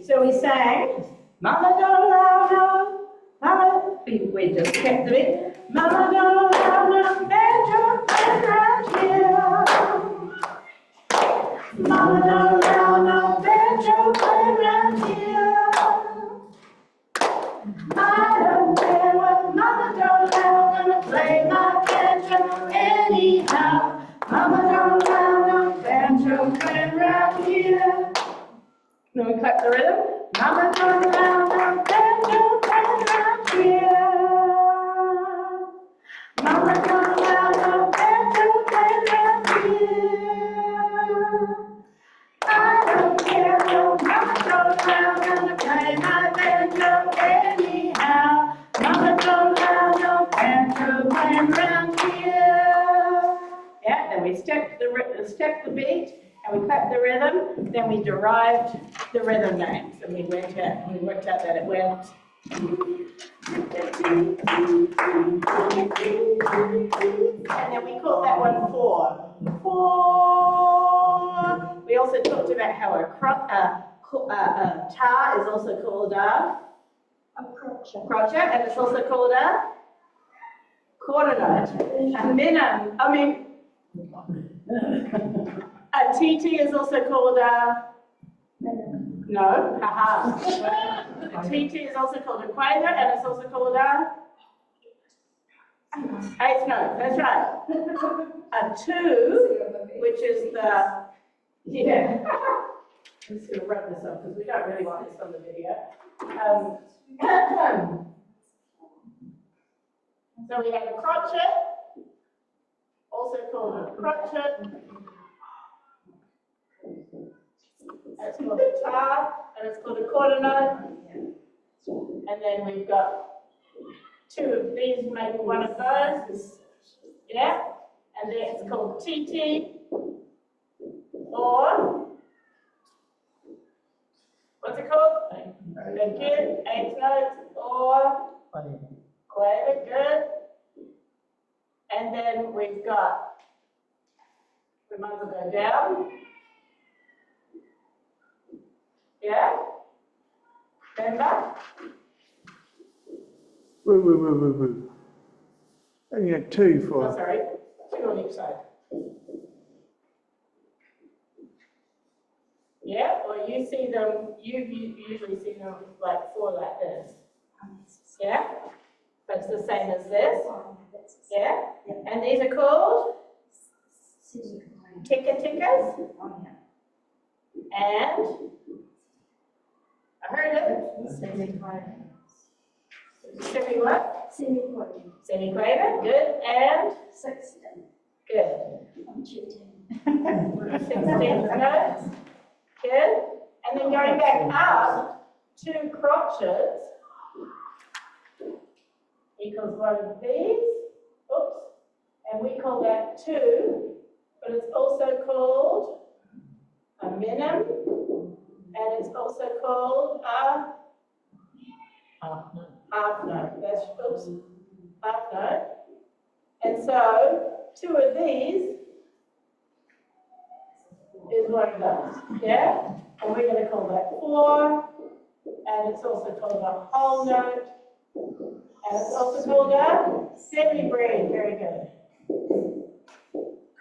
So we sang, Mama don't allow no, Mama, we just kept the beat. Mama don't allow no banjo playing around here. Mama don't allow no banjo playing around here. I don't care what Mama don't allow, gonna play my banjo anyhow. Mama don't allow no banjo playing around here. Then we clap the rhythm. Mama don't allow no banjo playing around here. Mama don't allow no banjo playing around here. I don't care, no, Mama don't allow, gonna play my banjo anyhow. Mama don't allow no banjo playing around here. Yeah, then we step the beat, and we clap the rhythm. Then we derived the rhythm names, and we worked out that it went. And then we called that one 4. 4. We also talked about how a tar is also called a crotcher, and it's also called a quarter note. A minimum, a TT is also called a, no, haha. A TT is also called a quaver, and it's also called a 8th note, that's right. A 2, which is the, yeah. I'm just going to wrap this up because we don't really want this on the video. So we have a crotchet, also called a crotchet. It's called a tar, and it's called a quarter note. And then we've got 2 of these, make one of those. Yeah? And then it's called TT, or, what's it called? Thank you. 8th note, or quaver, good. And then we've got, we might as well go down. Yeah? Remember? Woo. And you had 2 for. Oh, sorry, 2 on each side. Yeah, or you see them, you usually see them like 4 like this. Yeah? But it's the same as this. Yeah? And these are called tickers. And I heard it. Semi what? Semi-quaver, good. And? 16. Good. I'm cheating. 16 notes. Good. And then going back up, 2 crotchets equals one of these. Oops. And we call that 2, but it's also called a minim, and it's also called a half note. That's, oops, half note. And so 2 of these is one of those, yeah? And we're going to call that 4, and it's also called a whole note, and it's also called a semi-breed. Very good.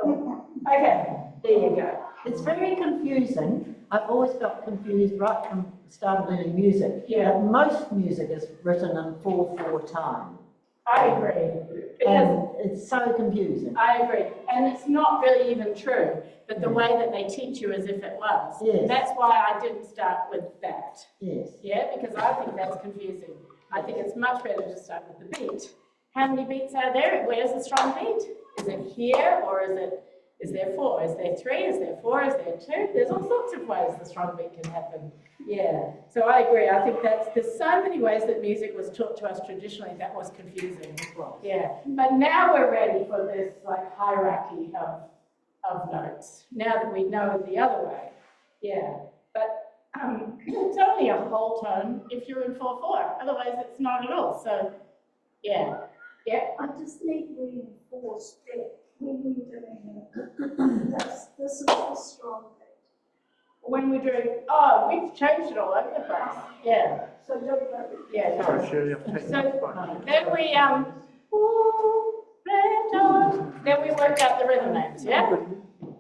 Cool. Okay, there you go. It's very confusing. I've always felt confused right from the start of learning music. Yeah. That most music is written in 4/4 time. I agree. And it's so confusing. I agree. And it's not really even true, but the way that they teach you as if it was. Yes. That's why I didn't start with that. Yes. Yeah, because I think that's confusing. I think it's much better to start with the beat. How many beats are there? Where's the strong beat? Is it here, or is there 4? Is there 3? Is there 4? Is there 2? There's all sorts of ways the strong beat can happen. Yeah. So I agree. I think there's so many ways that music was taught to us traditionally that was confusing. Yeah. But now we're ready for this like hierarchy of notes. Now that we know the other way. Yeah. But it's only a whole tone if you're in 4/4. Otherwise, it's not at all. So, yeah. Yeah. I just need reinforced that when we're doing it, this is the strong bit. when we're doing, oh, we've changed it all over the place. Yeah. So don't worry. Yeah. Sorry, Shirley, I'm taking So this one. then we, ooh, red on. Then we worked out the rhythm names, yeah?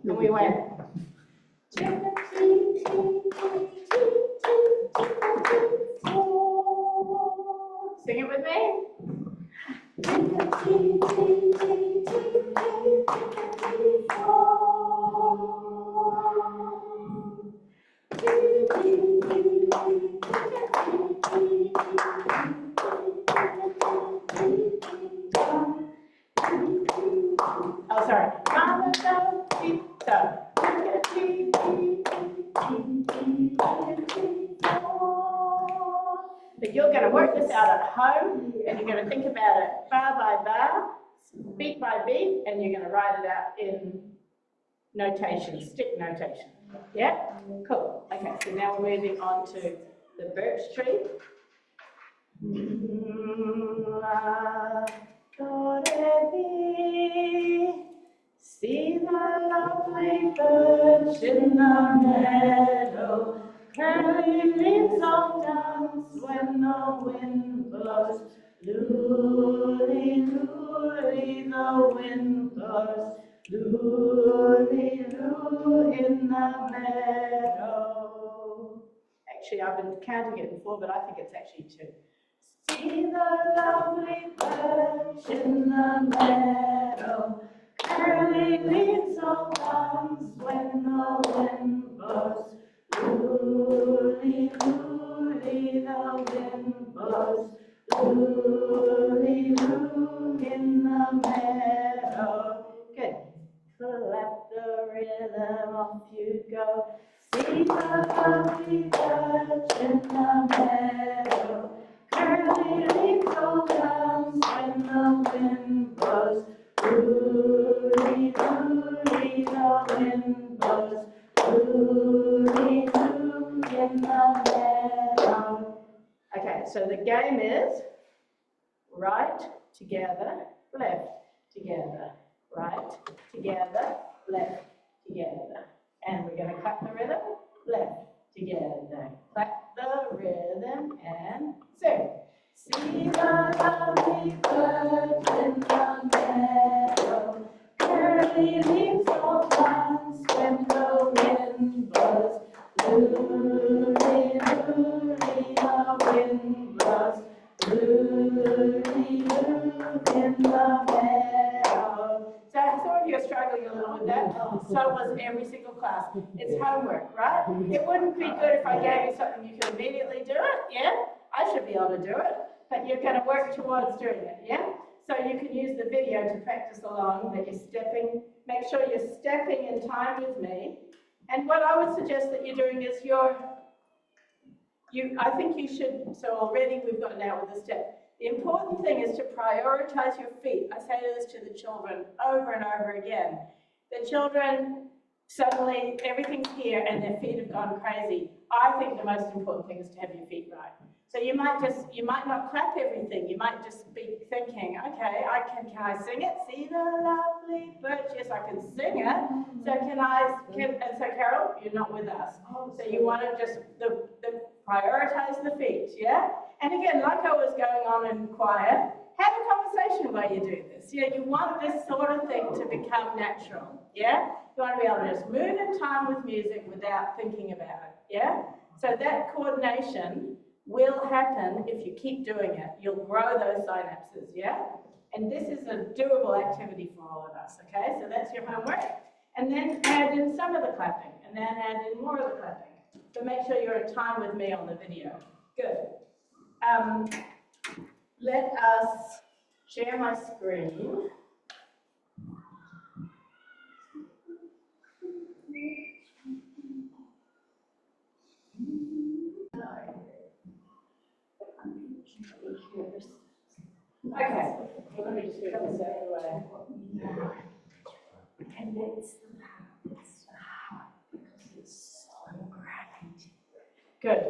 And we went. Sing it with me. Oh, sorry. But you're going to work this out at home, and you're going to think about it bar by bar, beat by beat, and you're going to write it out in notation, stick notation. Yeah? Cool. Okay, so now we're moving on to the birch tree. See the lovely birch in the meadow, curly leaves all dance when the wind blows. Looly, looly, the wind blows. Looly, loo in the meadow. Actually, I've been counting it before, but I think it's actually 2. See the lovely birch in the meadow, curly leaves all dance when the wind blows. Looly, looly, the wind blows. Looly, loo in the meadow. Good. Clap the rhythm, off you go. See the lovely birch in the meadow, curly leaves all dance when the wind blows. Looly, looly, the wind blows. Looly, loo in the meadow. Okay, so the game is right together, left together, right together, left together. And we're going to clap the rhythm, left together. Clap the rhythm and sing. See the lovely bird in the meadow, curly leaves all dance when the wind blows. Looly, looly, the wind blows. Looly, loo in the meadow. So some of you are struggling a little with that. So was every single class. It's homework, right? It wouldn't be good if I gave you something you could immediately do it, yeah? I should be able to do it, but you're going to work towards doing it, yeah? So you can use the video to practice along, that you're stepping, make sure you're stepping in time with me. And what I would suggest that you're doing is I think you should, so already we've got now with the step. The important thing is to prioritize your feet. I say this to the children over and over again. The children, suddenly everything's here and their feet have gone crazy. I think the most important thing is to have your feet right. So you might not clap everything. You might just be thinking, okay, can I sing it? See the lovely birch. Yes, I can sing it. So and so Carol, you're not with us. So you want to just prioritize the feet, yeah? And again, like I was going on in choir, have a conversation while you do this. Yeah, you want this sort of thing to become natural, yeah? You want to be able to just move in time with music without thinking about it, yeah? So that coordination will happen if you keep doing it. You'll grow those synapses, yeah? And this is a doable activity for all of us, okay? So that's your homework. And then add in some of the clapping, and then add in more of the clapping. So make sure you're in time with me on the video. Good. Let us share my screen. Okay, well, let me just get this out of the way. And it's hard because it's so great. Good.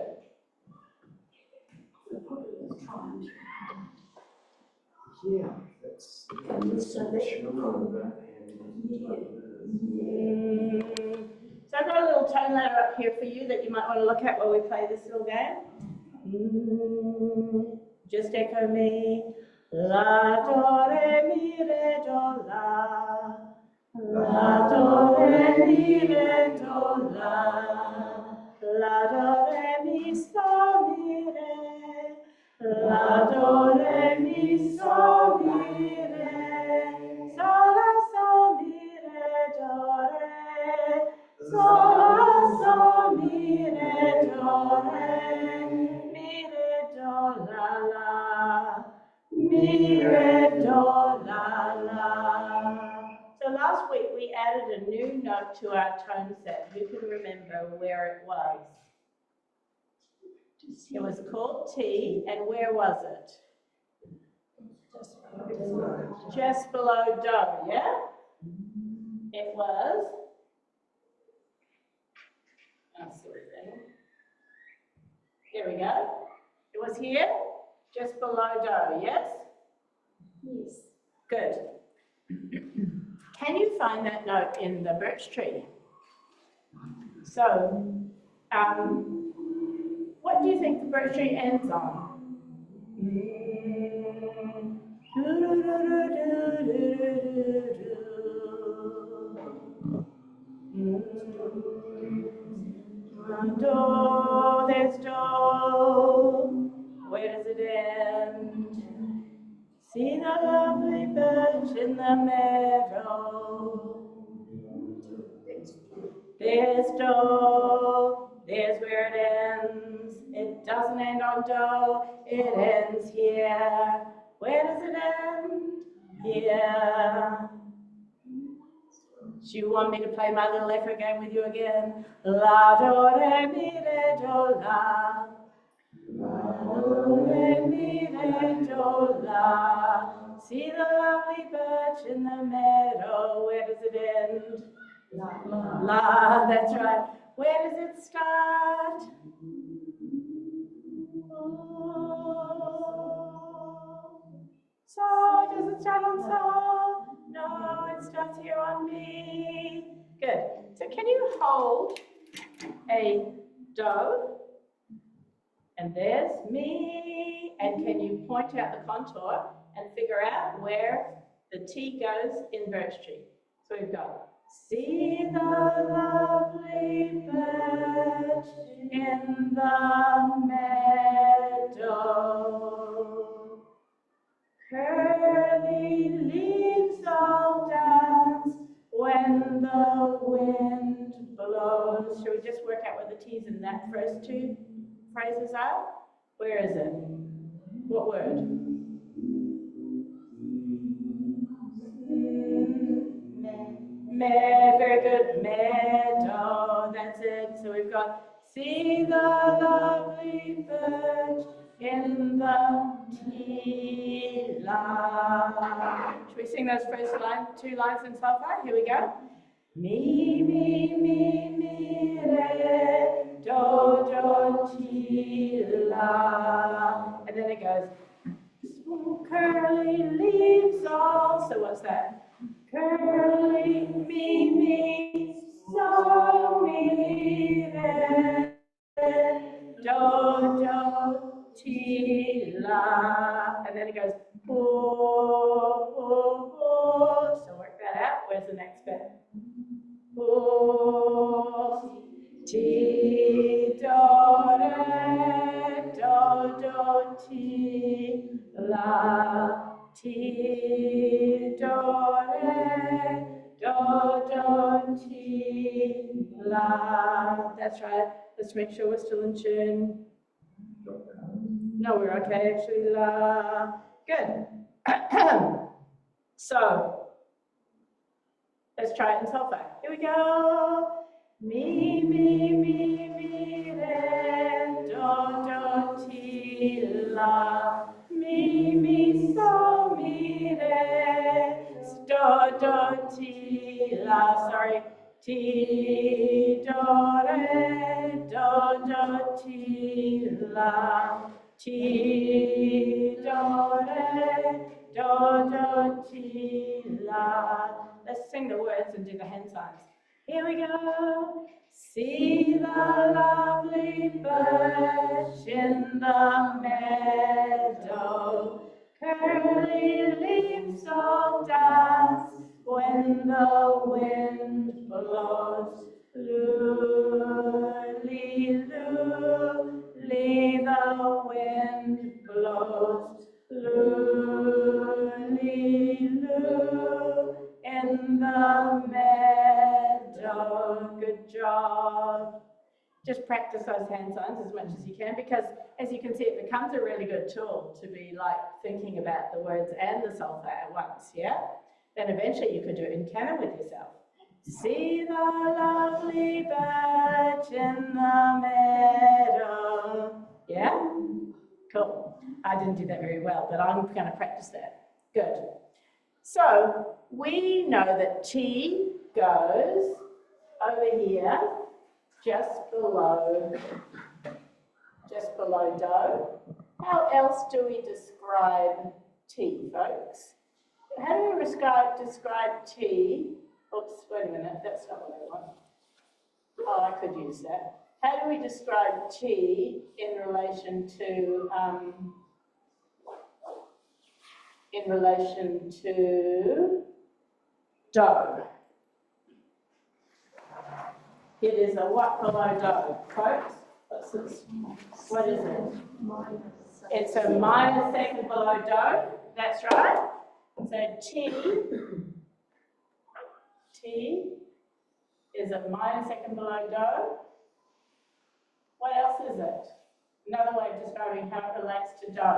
Yeah, that's. So that So I've got a little tone ladder up here for you that you might want to look at while we play this little game. Just echo me. La, do, re, mi, re, do, la. La, do, re, mi, re, do, la. La, do, re, mi, so, mi, re. La, do, re, mi, so, mi, re. So, la, so, mi, re, do, re. So, la, so, mi, re, do, re. Mi, re, do, la, la. Mi, re, do, la, la. So last week we added a new note to our tone set. Who can remember where it was? It was called T, and where was it? Just below do, yeah? It was. Oh, silly thing. There we go. It was here, just below do, yes? Yes. Good. Can you find that note in the birch tree? So, what do you think the birch tree ends on? Do, there's do. Where does it end? See the lovely birch in the meadow. There's do, there's where it ends. It doesn't end on do, it ends here. Where does it end? Here. Do you want me to play my little echo game with you again? La, do, re, mi, re, do, la. La, do, re, mi, re, do, la. See the lovely birch in the meadow. Where does it end? La, la, that's right. Where does it start? So, does it start on so? No, it starts here on me. Good. So can you hold a do? And there's me. And can you point out the contour and figure out where the T goes in Birch Tree? So we've got see the lovely birch in the meadow. Curly leaves all dance when the wind blows. Shall we just work out what the T's in that first two phrases are? Where is it? What word? Very good. Meadow. That's it. So we've got see the lovely birch in the tea-la. Should we sing those first two lines in solfa? Here we go. Mi, mi, mi, mi, re, do, do, ti, la. And then it goes, curly leaves all. So what's that? Curly, mi, mi, so, mi, re, do, do, ti, la. And then it goes, po, po, po. So work that out. Where's the next bit? Po, ti, do, re, do, ti, la. Ti, do, re, do, ti, la. That's right. Let's make sure we're still in tune. No, we're okay, actually. La. Good. So, let's try it in solfa. Here we go. Mi, mi, mi, mi, re, do, ti, la. Mi, mi, so, mi, re, do, ti, la. Sorry. Ti, do, re, do, ti, la. Ti, do, re, do, ti, la. Let's sing the words and do the hand signs. Here we go. See the lovely birch in the meadow. Curly leaves all dance when the wind blows. Loo-lee, the wind blows. Loo-lee-loo, in the meadow. Good job. Just practice those hand signs as much as you can, because as you can see, it becomes a really good tool to be like thinking about the words and the solfa at once, yeah? Then eventually you could do it in canon with yourself. See the lovely birch in the meadow. Yeah? Cool. I didn't do that very well, but I'm going to practice that. Good. So we know that T goes over here, just below do. How else do we describe T, folks? How do we describe T? Oops, wait a minute, that's not what I want. Oh, I could use that. How do we describe T in relation to do? It is a what below do, folks? What's this? What is it? It's a minor second below do. That's right. So T is a minor second below do. What else is it? Another way of describing how it relates to do.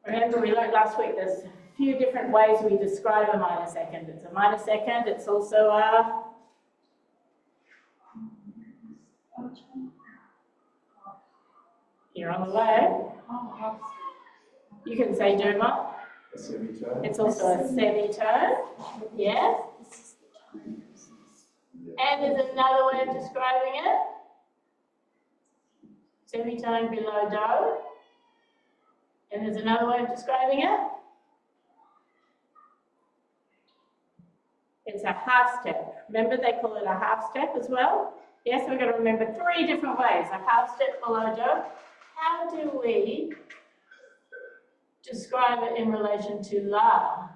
Remember, we learned last week there's a few different ways we describe a minor second. It's a minor second, it's also a you're on the way. You can say Duma. A semitone. It's also a semitone. Yes. And there's another way of describing it. Semitone below do. And there's another way of describing it. It's a half step. Remember, they call it a half step as well? Yes, we've got to remember 3 different ways. A half step below do. How do we describe it in relation to la?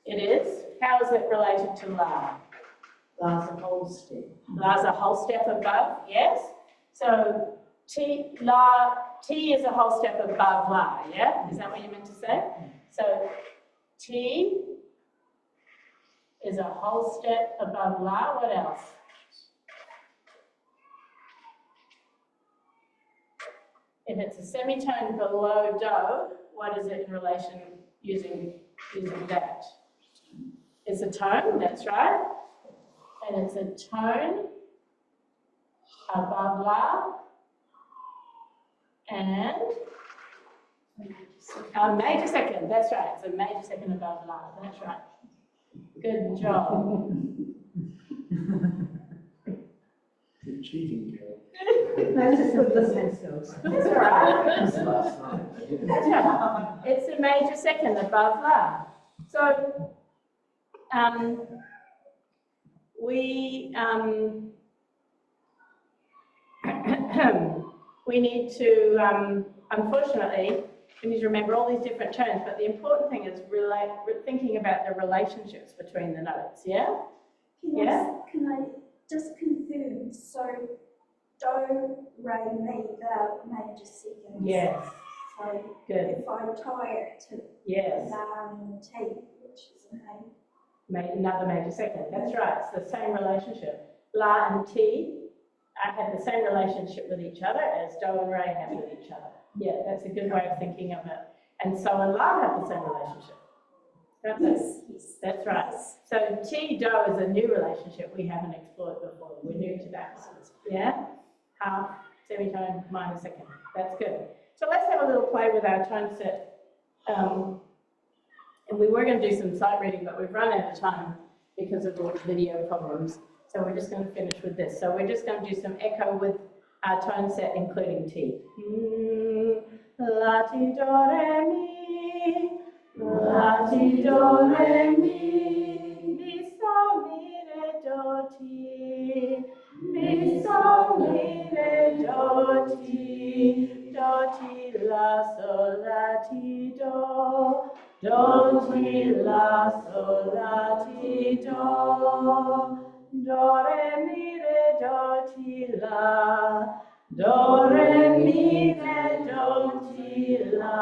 It is. How is it related to la? La's a whole step. La's a whole step above, yes? So T is a whole step above la, yeah? Is that what you meant to say? So T is a whole step above la. What else? If it's a semitone below do, what is it in relation using that? It's a tone, that's right. And it's a tone above la and a major second, that's right. It's a major second above la, that's right. Good job. You're cheating, girl. That's just good listening skills. That's all right. That's last night. That's right. It's a major second above la. So we need to, unfortunately, we need to remember all these different tones, but the important thing is thinking about the relationships between the notes, yeah? Can I just confirm? So, do, re, mi, the major seconds. Yes. So, Good. if I tie it to Yes. la and t, which is an A. Another major second. That's right. It's the same relationship. La and T have the same relationship with each other as do and re have with each other. Yeah, that's a good way of thinking of it. And so and la have the same relationship. Don't they? Yes. That's right. So T, do is a new relationship we haven't explored before. We're new to that. Yeah? Half, semitone, minor second. That's good. So let's have a little play with our tone set. And we were going to do some sight reading, but we've run out of time because of all the video problems. So we're just going to finish with this. So we're just going to do some echo with our tone set, including T. La, ti, do, re, mi. La ti do re mi sol mi re do ti, mi sol mi re do ti la sol la ti do ti la sol la ti do re mi re do ti la, do re mi re do ti la,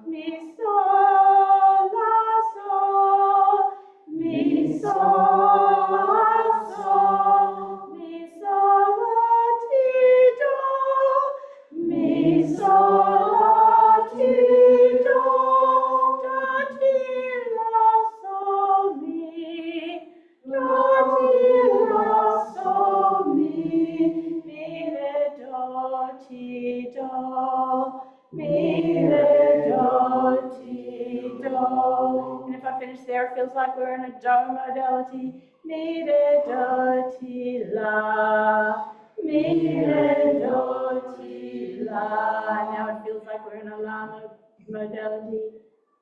mi sol la sol, mi sol la sol, mi sol la ti do, mi sol la ti do ti la sol mi, do ti la sol mi re do ti do, mi re do ti do. And if I finish there, it feels like we're in a do modality. Mi re do ti la, mi re do ti la. And now it feels like we're in a la modality.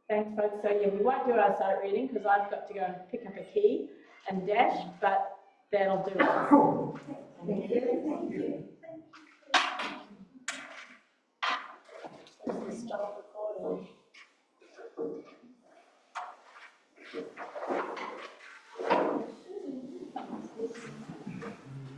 Thanks, folks. So yeah, we won't do our sight reading because I've got to go and pick up a key and dash, but that'll do it. Thank you. Stop recording.